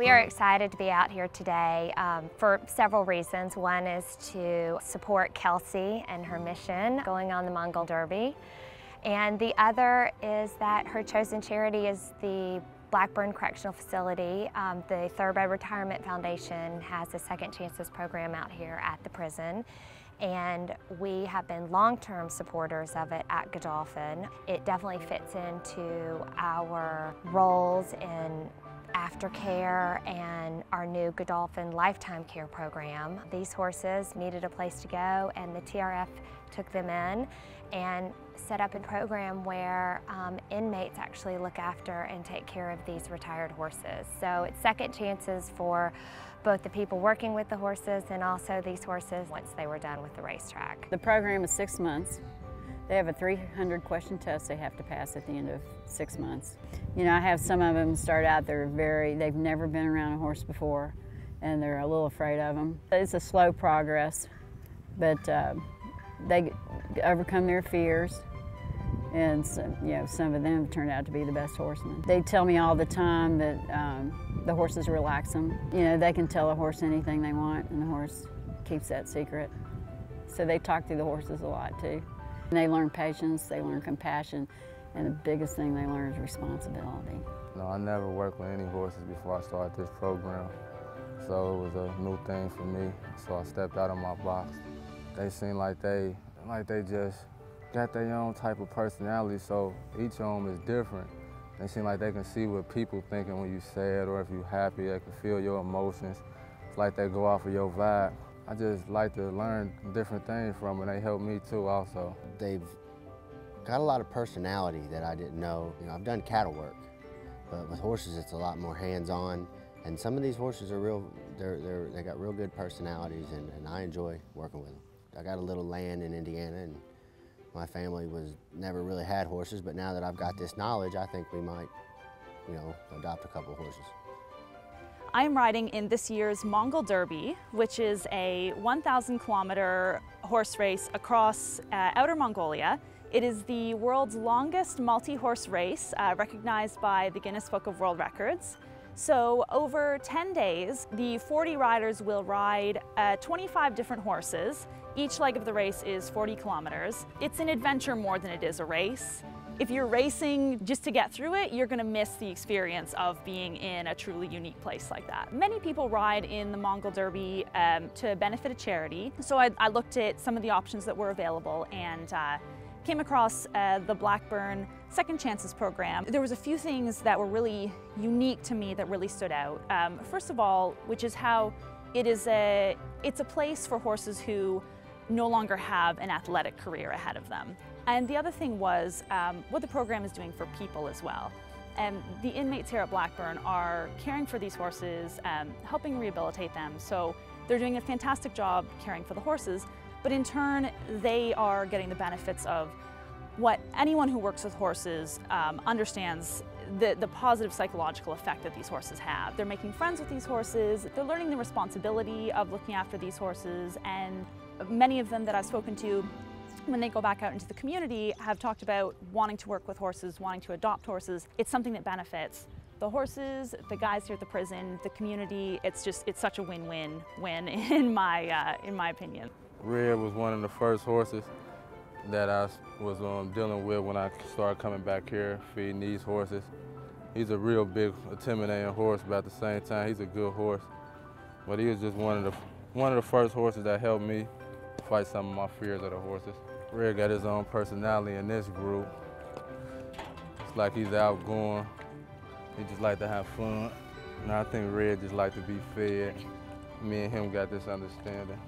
We are excited to be out here today for several reasons. One is to support Kelsey and her mission going on the Mongol Derby. And the other is that her chosen charity is the Blackburn Correctional Facility. The Thoroughbred Retirement Foundation has a Second Chances program out here at the prison, and we have been long-term supporters of it at Godolphin. It definitely fits into our roles in aftercare and our new Godolphin Lifetime Care program. These horses needed a place to go, and the TRF took them in and set up a program where inmates actually look after and take care of these retired horses. So it's second chances for both the people working with the horses and also these horses once they were done with the racetrack. The program is 6 months. They have a 300-question test they have to pass at the end of 6 months. You know, I have some of them start out, they've never been around a horse before, and they're a little afraid of them. It's a slow progress, but they overcome their fears, and some of them turned out to be the best horsemen. They tell me all the time that the horses relax them. You know, they can tell a horse anything they want, and the horse keeps that secret. So they talk to the horses a lot too. And they learn patience, they learn compassion, and the biggest thing they learn is responsibility. No, I never worked with any horses before I started this program, so it was a new thing for me. So I stepped out of my box. They seem like they just got their own type of personality, so each of them is different. They seem like they can see what people thinking when you're sad or if you're happy. They can feel your emotions. It's like they go off of your vibe. I just like to learn different things from them, and they help me too also. They've got a lot of personality that I didn't know. You know, I've done cattle work, but with horses it's a lot more hands-on, and some of these horses are they got real good personalities, and I enjoy working with them. I got a little land in Indiana, and my family never really had horses, but now that I've got this knowledge, I think we might, adopt a couple horses. I am riding in this year's Mongol Derby, which is a 1,000-kilometer horse race across outer Mongolia. It is the world's longest multi-horse race, recognized by the Guinness Book of World Records. So over 10 days, the 40 riders will ride 25 different horses. Each leg of the race is 40 kilometers. It's an adventure more than it is a race. If you're racing just to get through it, you're gonna miss the experience of being in a truly unique place like that. Many people ride in the Mongol Derby to benefit a charity. So I looked at some of the options that were available and came across the Blackburn Second Chances program. There was a few things that were really unique to me that really stood out. First of all, which is how it's a place for horses who no longer have an athletic career ahead of them. And the other thing was what the program is doing for people as well. The inmates here at Blackburn are caring for these horses, helping rehabilitate them. So they're doing a fantastic job caring for the horses, but in turn, they are getting the benefits of what anyone who works with horses understands the positive psychological effect that these horses have. They're making friends with these horses, they're learning the responsibility of looking after these horses, and many of them that I've spoken to, when they go back out into the community, have talked about wanting to work with horses, wanting to adopt horses. It's something that benefits the horses, the guys here at the prison, the community. It's such a win-win-win in my opinion. Red was one of the first horses that I was dealing with when I started coming back here, feeding these horses. He's a real big, intimidating horse, but at the same time, he's a good horse. But he was just one of the first horses that helped me fight some of my fears of the horses. Red got his own personality in this group. It's like he's outgoing. He just like to have fun. And I think Red just like to be fed. Me and him got this understanding.